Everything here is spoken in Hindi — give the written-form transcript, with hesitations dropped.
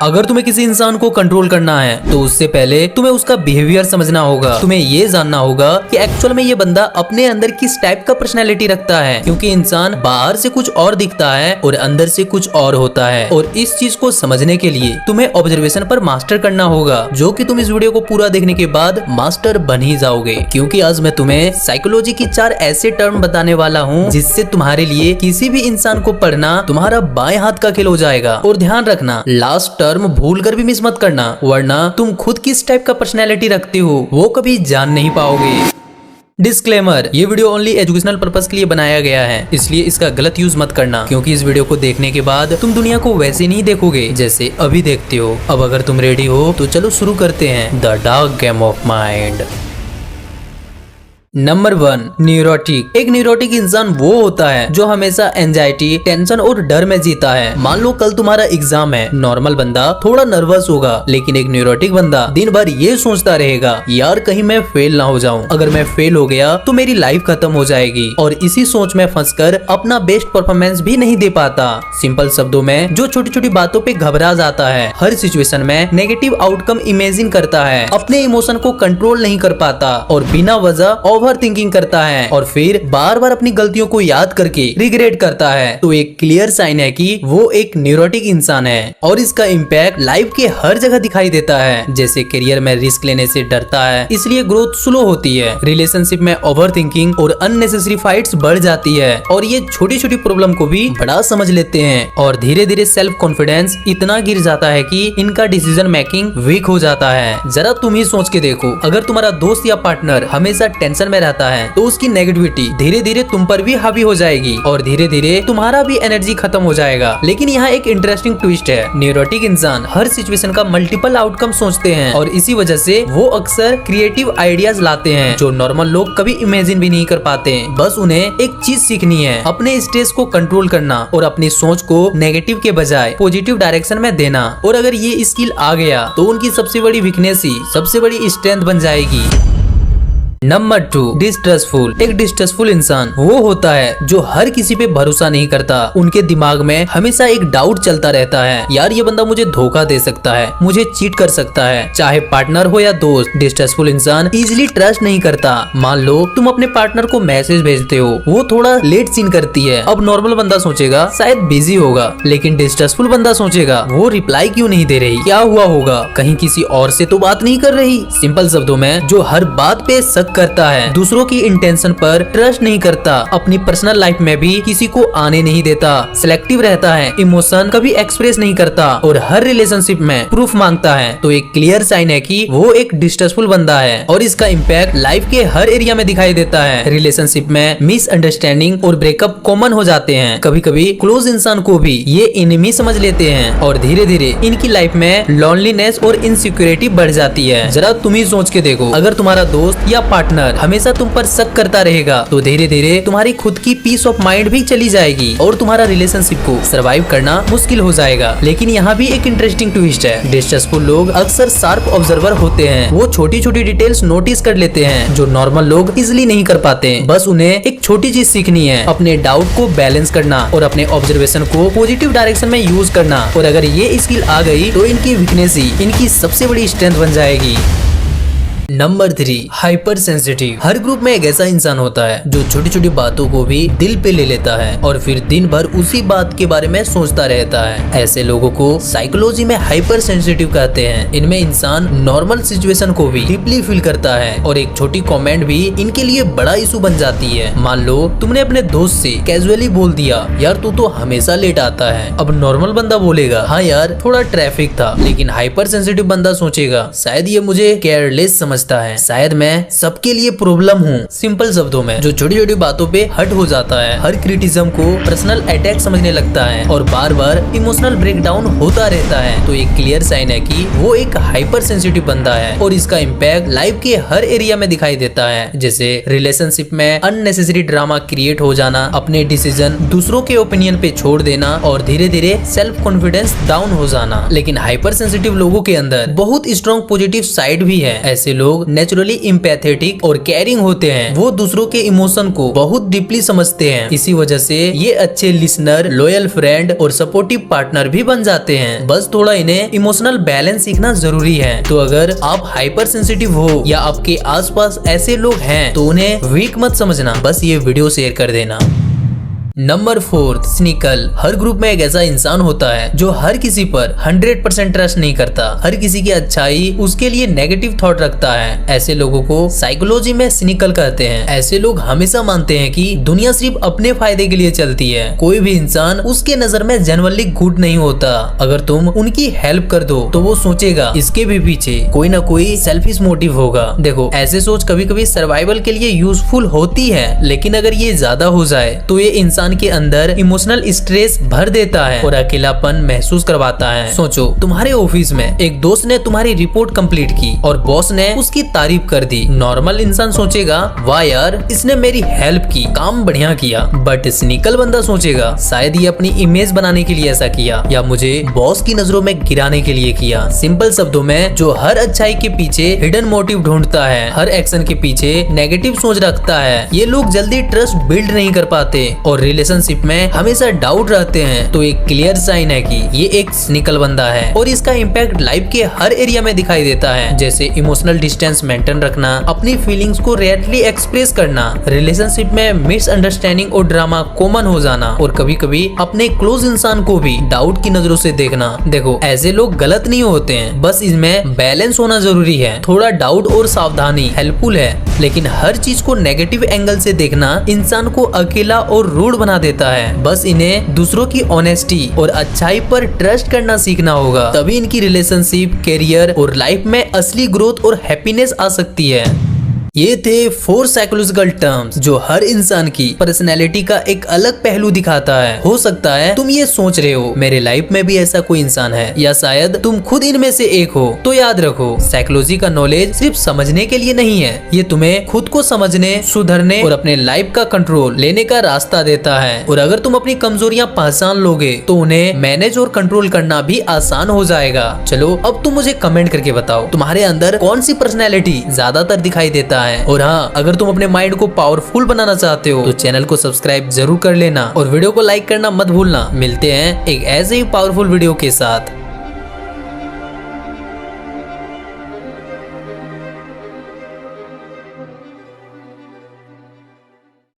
अगर तुम्हें किसी इंसान को कंट्रोल करना है तो उससे पहले तुम्हें उसका बिहेवियर समझना होगा। तुम्हें ये जानना होगा कि एक्चुअल में ये बंदा अपने अंदर किस टाइप का पर्सनैलिटी रखता है, क्योंकि इंसान बाहर से कुछ और दिखता है और अंदर से कुछ और होता है। और इस चीज को समझने के लिए तुम्हें ऑब्जर्वेशन पर मास्टर करना होगा, जो कि तुम इस वीडियो को पूरा देखने के बाद मास्टर बन ही जाओगे। क्योंकि आज मैं तुम्हें साइकोलॉजी की 4 ऐसे टर्म बताने वाला हूँ जिससे तुम्हारे लिए किसी भी इंसान को पढ़ना तुम्हारा बाएं हाथ का खेल हो जाएगा। और ध्यान रखना, लास्ट टर्म भूल कर भी मिस मत करना, वरना तुम खुद किस टाइप का पर्सनैलिटी रखते हो वो कभी जान नहीं पाओगे। डिस्क्लेमर, ये वीडियो ओनली एजुकेशनल पर्पस के लिए बनाया गया है, इसलिए इसका गलत यूज मत करना, क्योंकि इस वीडियो को देखने के बाद तुम दुनिया को वैसे नहीं देखोगे जैसे अभी देखते हो। अब अगर तुम रेडी हो तो चलो शुरू करते हैं the dark game of mind. Number 1, neurotic. एक न्यूरोटिक इंसान वो होता है जो हमेशा एंजाइटी, टेंशन और डर में जीता है। मान लो कल तुम्हारा एग्जाम है, नॉर्मल बंदा थोड़ा नर्वस होगा, लेकिन एक न्यूरोटिक बंदा दिन भर ये सोचता रहेगा, यार कहीं मैं फेल ना हो जाऊं, अगर मैं फेल हो गया तो मेरी लाइफ खत्म हो जाएगी। और इसी सोच में फंसकर अपना बेस्ट परफॉर्मेंस भी नहीं दे पाता। सिंपल शब्दों में, जो छोटी छोटी बातों पे घबरा जाता है, हर सिचुएशन में नेगेटिव आउटकम इमेजिन करता है, अपने इमोशन को कंट्रोल नहीं कर पाता और बिना वजह ओवर थिंकिंग करता है और फिर बार बार अपनी गलतियों को याद करके रिग्रेट करता है, तो एक क्लियर साइन है कि वो एक न्यूरोटिक इंसान है। और इसका इम्पैक्ट लाइफ के हर जगह दिखाई देता है। जैसे करियर में रिस्क लेने से डरता है, इसलिए ग्रोथ स्लो होती है। रिलेशनशिप में ओवर थिंकिंग और अननेसेसरी फाइट्स बढ़ जाती है, और ये छोटी छोटी प्रॉब्लम को भी बड़ा समझ लेते हैं। और धीरे धीरे सेल्फ कॉन्फिडेंस इतना गिर जाता है कि इनका डिसीजन मेकिंग वीक हो जाता है। जरा तुम ही सोच के देखो, अगर तुम्हारा दोस्त या पार्टनर हमेशा टेंशन में रहता है तो उसकी नेगेटिविटी धीरे धीरे तुम पर भी हावी हो जाएगी और धीरे धीरे तुम्हारा भी एनर्जी खत्म हो जाएगा। लेकिन यहाँ एक इंटरेस्टिंग ट्विस्ट है, न्यूरोटिक इंसान हर सिचुएशन का मल्टीपल आउटकम सोचते हैं और इसी वजह से वो अक्सर क्रिएटिव आइडियाज लाते हैं जो नॉर्मल लोग कभी इमेजिन भी नहीं कर पाते। बस उन्हें एक चीज सीखनी है, अपने स्ट्रेस को कंट्रोल करना और अपनी सोच को नेगेटिव के बजाय पॉजिटिव डायरेक्शन में देना। और अगर ये स्किल आ गया तो उनकी सबसे बड़ी वीकनेस ही सबसे बड़ी स्ट्रेंथ बन जाएगी। Number 2, distrustful. एक डिस्ट्रस्टफुल इंसान वो होता है जो हर किसी पे भरोसा नहीं करता। उनके दिमाग में हमेशा एक डाउट चलता रहता है, यार ये बंदा मुझे धोखा दे सकता है, मुझे चीट कर सकता है, चाहे पार्टनर हो या दोस्त। डिस्ट्रस्टफुल इंसान इजीली ट्रस्ट नहीं करता। मान लो तुम अपने पार्टनर को मैसेज भेजते हो, वो थोड़ा लेट सीन करती है। अब नॉर्मल बंदा सोचेगा शायद बिजी होगा, लेकिन डिस्ट्रस्टफुल बंदा सोचेगा वो रिप्लाई क्यों नहीं दे रही, क्या हुआ होगा, कहीं किसी और से तो बात नहीं कर रही। सिंपल शब्दों में, जो हर बात पे शक करता है, दूसरों की इंटेंशन पर ट्रस्ट नहीं करता, अपनी पर्सनल लाइफ में भी किसी को आने नहीं देता, सिलेक्टिव रहता है, इमोशन कभी एक्सप्रेस नहीं करता और हर रिलेशनशिप में प्रूफ मांगता है, तो एक क्लियर साइन है कि वो एक डिस्ट्रस्टफुल बंदा है। और इसका इम्पैक्ट लाइफ के हर एरिया में दिखाई देता है। रिलेशनशिप में मिसअंडरस्टैंडिंग और ब्रेकअप कॉमन हो जाते हैं। कभी कभी क्लोज इंसान को भी ये एनिमी समझ लेते हैं और धीरे धीरे इनकी लाइफ में लोनलीनेस और इनसिक्योरिटी बढ़ जाती है। जरा तुम ही सोच के देखो, अगर तुम्हारा दोस्त या पार्टनर हमेशा तुम पर शक करता रहेगा तो धीरे धीरे तुम्हारी खुद की पीस ऑफ माइंड भी चली जाएगी और तुम्हारा रिलेशनशिप को सरवाइव करना मुश्किल हो जाएगा। लेकिन यहाँ भी एक इंटरेस्टिंग ट्विस्ट है, डिस्ट्रस्टफुल लोग अक्सर शार्प ऑब्जर्वर होते हैं। वो छोटी छोटी डिटेल्स नोटिस कर लेते हैं जो नॉर्मल लोग इजिली नहीं कर पाते। बस उन्हें एक छोटी चीज सीखनी है, अपने डाउट को बैलेंस करना और अपने ऑब्जर्वेशन को पॉजिटिव डायरेक्शन में यूज करना। और अगर ये स्किल आ गई तो इनकी वीकनेस ही इनकी सबसे बड़ी स्ट्रेंथ बन जाएगी। Number 3, hypersensitive. हर ग्रुप में एक ऐसा इंसान होता है जो छोटी छोटी बातों को भी दिल पे ले लेता है और फिर दिन भर उसी बात के बारे में सोचता रहता है। ऐसे लोगों को साइकोलॉजी में हाइपर सेंसिटिव कहते हैं। इनमें इंसान नॉर्मल सिचुएशन को भी डीपली फील करता है और एक छोटी कमेंट भी इनके लिए बड़ा इशू बन जाती है। मान लो तुमने अपने दोस्त से कैजुअली बोल दिया, यार तू तो हमेशा लेट आता है। अब नॉर्मल बंदा बोलेगा, हाँ यार थोड़ा ट्रैफिक था, लेकिन हाइपर सेंसिटिव बंदा सोचेगा शायद ये मुझे केयरलेस समझता है, शायद मैं सबके लिए प्रॉब्लम हूँ। सिंपल शब्दों में, जो छोटी छोटी बातों पे हट हो जाता है, हर क्रिटिसिज्म को पर्सनल अटैक समझने लगता है और बार बार इमोशनल ब्रेकडाउन होता रहता है, तो एक क्लियर साइन है कि वो एक हाइपर सेंसिटिव बंदा है। और इसका इम्पैक्ट लाइफ के हर एरिया में दिखाई देता है, जैसे रिलेशनशिप में अननेसेसरी ड्रामा क्रिएट हो जाना, अपने डिसीजन दूसरों के ओपिनियन पे छोड़ देना और धीरे धीरे सेल्फ कॉन्फिडेंस डाउन हो जाना। लेकिन हाइपर सेंसिटिव लोगों के अंदर बहुत स्ट्रॉन्ग पॉजिटिव साइड भी है। ऐसे लोग लोग नेचुरली इम्पैथेटिक और केयरिंग होते हैं। वो दूसरों के इमोशन को बहुत डीपली समझते हैं। इसी वजह से ये अच्छे लिसनर, लॉयल फ्रेंड और सपोर्टिव पार्टनर भी बन जाते हैं। बस थोड़ा इन्हें इमोशनल बैलेंस सीखना जरूरी है। तो अगर आप हाइपर सेंसिटिव हो या आपके आसपास ऐसे लोग हैं तो उन्हें वीक मत समझना, बस ये वीडियो शेयर कर देना। Number 4, cynical. हर ग्रुप में एक ऐसा इंसान होता है जो हर किसी पर 100% ट्रस्ट नहीं करता। हर किसी की अच्छाई उसके लिए नेगेटिव थॉट रखता है। ऐसे लोगों को साइकोलॉजी में सिनिकल कहते हैं। ऐसे लोग हमेशा मानते हैं कि दुनिया सिर्फ अपने फायदे के लिए चलती है। कोई भी इंसान उसके नजर में जनरली गुड नहीं होता। अगर तुम उनकी हेल्प कर दो तो वो सोचेगा इसके भी पीछे कोई ना कोई सेल्फिश मोटिव होगा। देखो, ऐसे सोच कभी कभी सर्वाइवल के लिए यूजफुल होती है, लेकिन अगर ये ज्यादा हो जाए तो ये इंसान के अंदर इमोशनल स्ट्रेस भर देता है और अकेलापन महसूस करवाता है। सोचो, तुम्हारे ऑफिस में एक दोस्त ने तुम्हारी रिपोर्ट कंप्लीट की और बॉस ने उसकी तारीफ कर दी। नॉर्मल इंसान सोचेगा वाह यार, इसने मेरी हेल्प की, काम बढ़िया किया। बट सिनिकल बंदा सोचेगा शायद ये अपनी इमेज बनाने के लिए ऐसा किया या मुझे बॉस की नजरों में गिराने के लिए किया। सिंपल शब्दों में, जो हर अच्छाई के पीछे हिडन मोटिव ढूंढता है, हर एक्शन के पीछे नेगेटिव सोच रखता है, ये लोग जल्दी ट्रस्ट बिल्ड नहीं कर पाते और रिलेशनशिप में हमेशा डाउट रहते हैं। तो एक क्लियर साइन है कि ये एक सिनिकल बंदा है और इसका इम्पैक्ट लाइफ के हर एरिया में दिखाई देता है, जैसे इमोशनल डिस्टेंस मेंटेन रखना, अपनी फीलिंग्स को रेयरली एक्सप्रेस करना, रिलेशनशिप में मिसअंडरस्टैंडिंग और ड्रामा कॉमन हो जाना और कभी कभी अपने क्लोज इंसान को भी डाउट की नजरों से देखना। देखो, ऐसे लोग गलत नहीं होते हैं, बस इसमें बैलेंस होना जरूरी है। थोड़ा डाउट और सावधानी हेल्पफुल है, लेकिन हर चीज को नेगेटिव एंगल से देखना इंसान को अकेला और रूड बना देता है। बस इन्हें दूसरों की ऑनेस्टी और अच्छाई पर ट्रस्ट करना सीखना होगा, तभी इनकी रिलेशनशिप, करियर और लाइफ में असली ग्रोथ और हैप्पीनेस आ सकती है। ये थे 4 साइकोलॉजिकल टर्म्स जो हर इंसान की पर्सनैलिटी का एक अलग पहलू दिखाता है। हो सकता है तुम ये सोच रहे हो मेरे लाइफ में भी ऐसा कोई इंसान है, या शायद तुम खुद इनमें से एक हो। तो याद रखो, साइकोलॉजी का नॉलेज सिर्फ समझने के लिए नहीं है, ये तुम्हें खुद को समझने, सुधरने और अपने लाइफ का कंट्रोल लेने का रास्ता देता है। और अगर तुम अपनी कमजोरियां पहचान लोगे तो उन्हें मैनेज और कंट्रोल करना भी आसान हो जाएगा। चलो, अब तुम मुझे कमेंट करके बताओ तुम्हारे अंदर कौन सी पर्सनैलिटी ज्यादातर दिखाई देता है। और हाँ, अगर तुम अपने माइंड को पावरफुल बनाना चाहते हो तो चैनल को सब्सक्राइब जरूर कर लेना और वीडियो को लाइक करना मत भूलना। मिलते हैं एक ऐसे ही पावरफुल वीडियो के साथ।